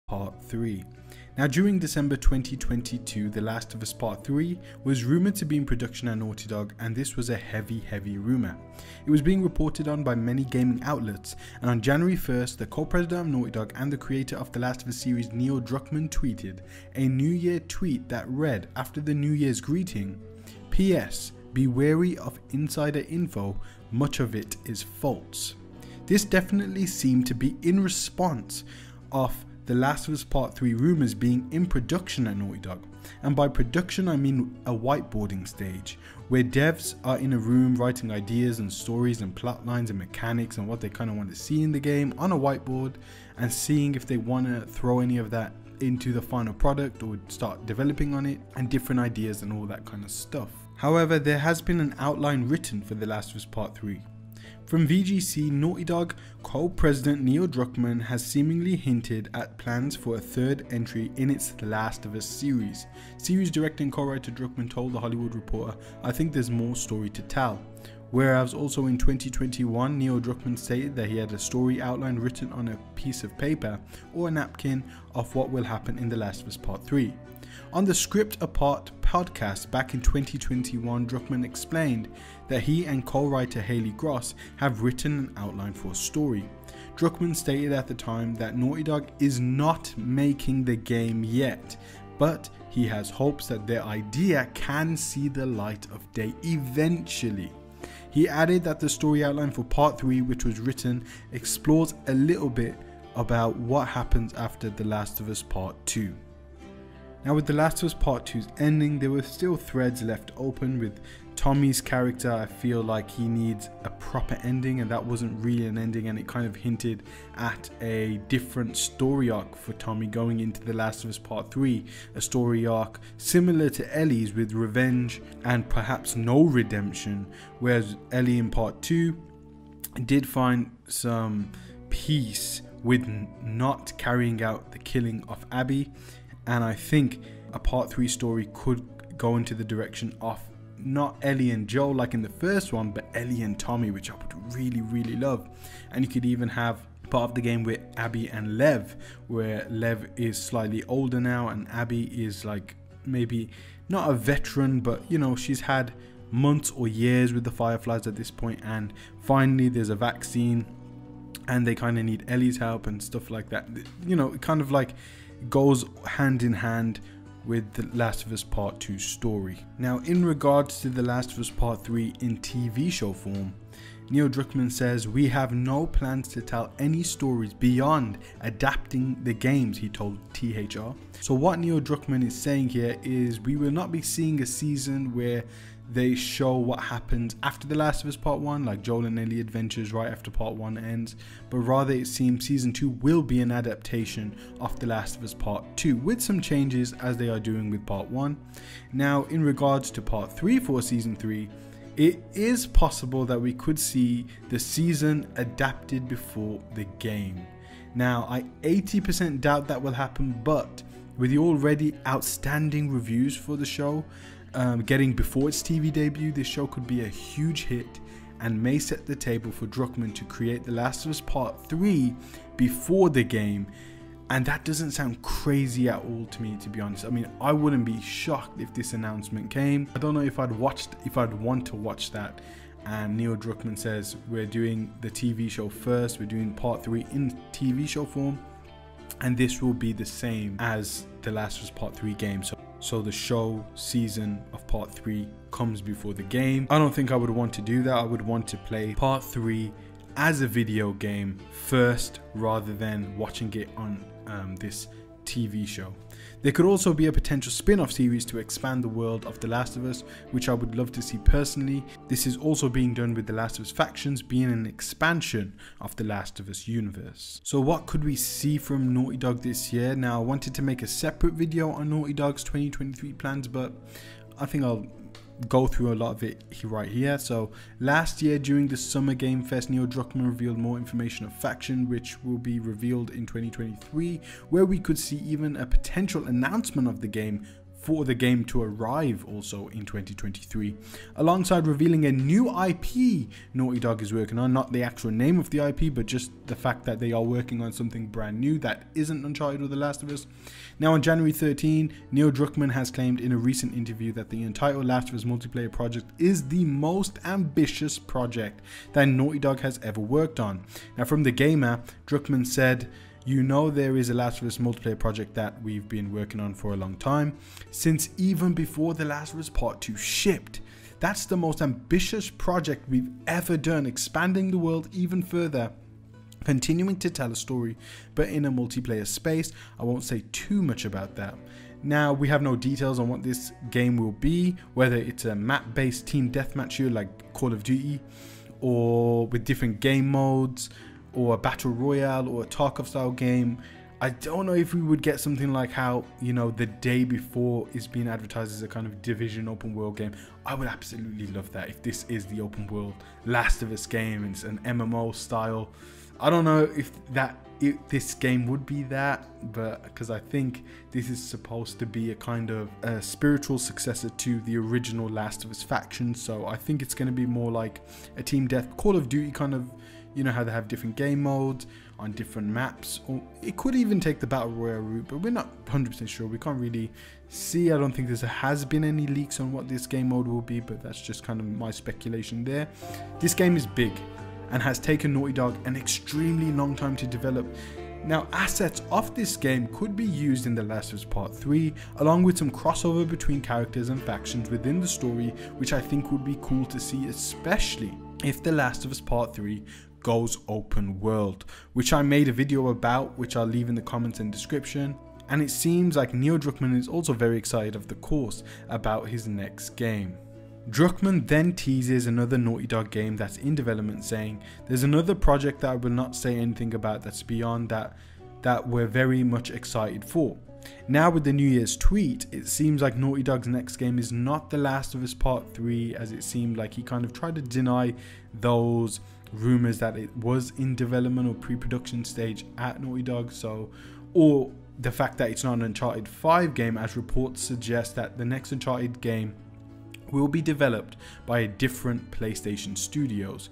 Part 3. Now, during December 2022, The Last of Us Part 3 was rumoured to be in production at NaughtyDog, and this was a heavy rumour. It was being reported on by many gaming outlets, and on January 1st, the co-president of NaughtyDog and the creator of The Last of Us series, Neil Druckmann, tweeted a New Year tweet that read, after the New Year's greeting, "P.S. Be wary of insider info, much of it is false." This definitely seemed to be in response of The Last of Us Part 3 rumours being in production at NaughtyDog, and by production I mean a whiteboarding stage, where devs are in a room writing ideas and stories and plot lines and mechanics and what they kind of want to see in the game on a whiteboard, and seeing if they want to throw any of that into the final product or start developing on it, and different ideas and all that kind of stuff. However, there has been an outline written for The Last of Us Part 3. From VGC, NaughtyDog co-president Neil Druckmann has seemingly hinted at plans for a third entry in its The Last of Us series. Series director and co-writer Druckmann told The Hollywood Reporter, "I think there's more story to tell." Whereas also in 2021, Neil Druckmann stated that he had a story outline written on a piece of paper or a napkin of what will happen in The Last of Us Part 3. On the Script Apart podcast back in 2021, Druckmann explained that he and co-writer Haley Gross have written an outline for a story. Druckmann stated at the time that NaughtyDog is not making the game yet, but he has hopes that their idea can see the light of day eventually. He added that the story outline for Part 3, which was written, explores a little bit about what happens after The Last of Us Part 2. Now, with The Last of Us Part 2's ending, there were still threads left open. With Tommy's character, I feel like he needs a proper ending, and that wasn't really an ending, and it kind of hinted at a different story arc for Tommy going into The Last of Us Part 3, a story arc similar to Ellie's with revenge and perhaps no redemption, whereas Ellie in Part 2 did find some peace with not carrying out the killing of Abby. And I think a Part 3 story could go into the direction of not Ellie and Joel like in the first one, but Ellie and Tommy, which I would really love. And you could even have part of the game with Abby and Lev, where Lev is slightly older now and Abby is like maybe not a veteran, but you know, she's had months or years with the Fireflies at this point, and finally there's a vaccine and they kind of need Ellie's help and stuff like that. You know, it kind of like goes hand in hand with The Last of Us Part 2 story. Now, in regards to The Last of Us Part 3 in TV show form, Neil Druckmann says, "We have no plans to tell any stories beyond adapting the games," he told THR. So what Neil Druckmann is saying here is we will not be seeing a season where they show what happens after The Last of Us Part 1, like Joel and Ellie adventures right after Part 1 ends, but rather it seems Season 2 will be an adaptation of The Last of Us Part 2, with some changes as they are doing with Part 1. Now, in regards to Part 3 for Season 3, it is possible that we could see the season adapted before the game. Now, I 80% doubt that will happen, but with the already outstanding reviews for the show, getting before its TV debut, this show could be a huge hit and may set the table for Druckmann to create The Last of Us Part 3 before the game. And that doesn't sound crazy at all to me, to be honest. I mean, I wouldn't be shocked if this announcement came. I don't know if I'd want to watch that. And Neil Druckmann says, we're doing the TV show first, we're doing Part 3 in TV show form, and this will be the same as The Last of Us Part 3 game. So the show season of Part 3 comes before the game. I don't think I would want to do that. I would want to play Part 3 as a video game first, rather than watching it on this TV show. There could also be a potential spin-off series to expand the world of The Last of Us, which I would love to see personally. This is also being done with The Last of Us Factions being an expansion of The Last of Us universe. So what could we see from Naughty Dog this year? Now, I wanted to make a separate video on Naughty Dog's 2023 plans, but I think I'll go through a lot of it right here. So last year during the Summer Game Fest, Neil Druckmann revealed more information of Faction, which will be revealed in 2023, where we could see even a potential announcement of the game for the game to arrive also in 2023, alongside revealing a new IP Naughty Dog is working on. Not the actual name of the IP, but just the fact that they are working on something brand new that isn't Uncharted or The Last of Us. Now on January 13, Neil Druckmann has claimed in a recent interview that the entitled Last of Us multiplayer project is the most ambitious project that Naughty Dog has ever worked on. Now from The Gamer, Druckmann said, "You know, there is a Last of Us multiplayer project that we've been working on for a long time, since even before The Last of Us Part 2 shipped. That's the most ambitious project we've ever done, expanding the world even further, continuing to tell a story, but in a multiplayer space. I won't say too much about that." Now, we have no details on what this game will be, whether it's a map-based team deathmatch shooter like Call of Duty, or with different game modes, or a battle royale, or a Tarkov style game. I don't know if we would get something like how, you know, The Day Before is being advertised as a kind of Division open world game. I would absolutely love that if this is the open world Last of Us game and it's an MMO style. I don't know if this game would be that, but because I think this is supposed to be a kind of a spiritual successor to the original Last of Us faction, so I think it's going to be more like a team death Call of Duty kind of, you know how they have different game modes on different maps, or it could even take the battle royale route, but we're not 100% sure. We can't really see. I don't think there has been any leaks on what this game mode will be, but that's just kind of my speculation there. This game is big and has taken Naughty Dog an extremely long time to develop. Now, assets of this game could be used in The Last of Us Part 3, along with some crossover between characters and factions within the story, which I think would be cool to see, especially if The Last of Us Part 3 goes open world, which I made a video about, which I'll leave in the comments and description. And it seems like Neil Druckmann is also very excited of the course about his next game. Druckmann then teases another Naughty Dog game that's in development, saying, "There's another project that I will not say anything about that's beyond that we're very much excited for." Now with the New Year's tweet, it seems like Naughty Dog's next game is not The Last of Us Part 3, as it seemed like he kind of tried to deny those rumors that it was in development or pre-production stage at Naughty Dog, or the fact that it's not an Uncharted 5 game, as reports suggest that the next Uncharted game will be developed by a different PlayStation Studios.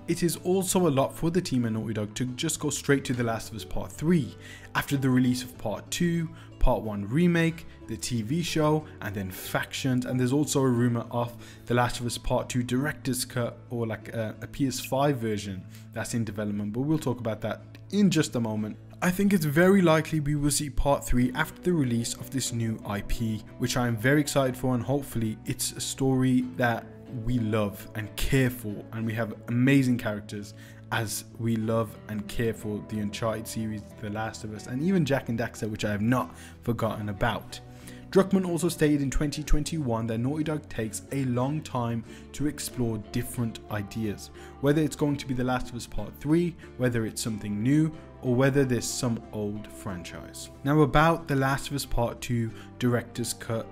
It is also a lot for the team at Naughty Dog to just go straight to The Last of Us Part 3 after the release of Part 2, Part 1 remake, the TV show, and then factions. And there's also a rumor of The Last of Us Part 2 director's cut, or like a PS5 version that's in development, but we'll talk about that in just a moment. I think it's very likely we will see Part 3 after the release of this new IP, which I am very excited for, and hopefully it's a story that we love and care for, and we have amazing characters as we love and care for the Uncharted series, The Last of Us, and even Jak and Daxter, which I have not forgotten about. Druckmann also stated in 2021 that Naughty Dog takes a long time to explore different ideas, whether it's going to be The Last of Us Part 3, whether it's something new, or whether there's some old franchise. Now about The Last of Us Part 2 director's cut,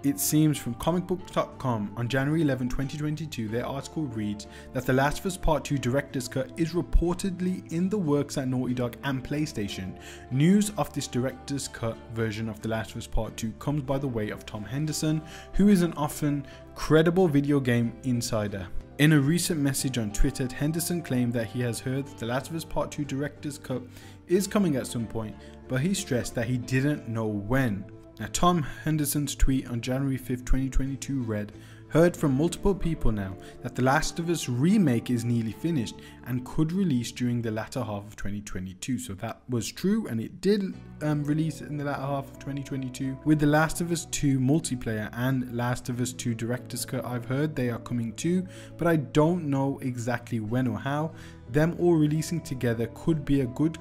it seems from comicbook.com on January 11, 2022, their article reads that The Last of Us Part 2 director's cut is reportedly in the works at Naughty Dog and PlayStation. News of this director's cut version of The Last of Us Part 2 comes by the way of Tom Henderson, who is an often credible video game insider. In a recent message on Twitter, Henderson claimed that he has heard that The Last of Us Part 2 director's cut is coming at some point, but he stressed that he didn't know when. Now, Tom Henderson's tweet on January 5th, 2022 read, "Heard from multiple people now that The Last of Us remake is nearly finished and could release during the latter half of 2022. So that was true, and it did release in the latter half of 2022. With The Last of Us 2 multiplayer and Last of Us 2 director's cut, I've heard they are coming too, but I don't know exactly when or how. Them all releasing together could be a good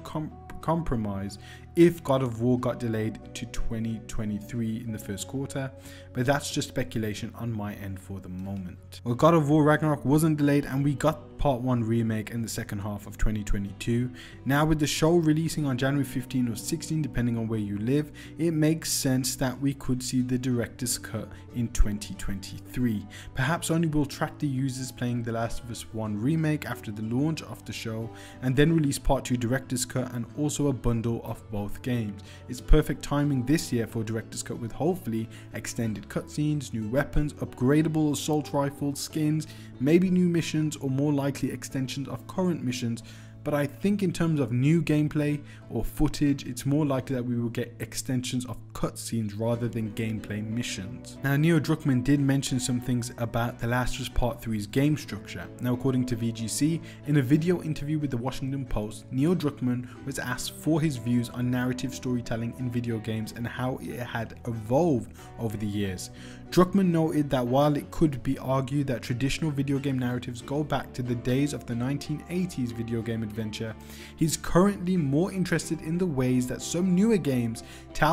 compromise if God of War got delayed to 2023 in the first quarter, but that's just speculation on my end for the moment." Well, God of War Ragnarok wasn't delayed, and we got Part 1 remake in the second half of 2022. Now with the show releasing on January 15 or 16 depending on where you live, it makes sense that we could see the director's cut in 2023. Perhaps only we'll track the users playing The Last of Us 1 remake after the launch of the show, and then release Part 2 director's cut and also a bundle of both both games. It's perfect timing this year for a director's cut with hopefully extended cutscenes, new weapons, upgradable assault rifles, skins, maybe new missions, or more likely extensions of current missions. But I think in terms of new gameplay or footage, it's more likely that we will get extensions of cutscenes rather than gameplay missions. Now, Neil Druckmann did mention some things about The Last of Us Part 3's game structure. Now, according to VGC, in a video interview with the Washington Post, Neil Druckmann was asked for his views on narrative storytelling in video games and how it had evolved over the years. Druckmann noted that while it could be argued that traditional video game narratives go back to the days of the 1980s video game adventure, he's currently more interested in the ways that some newer games TLOU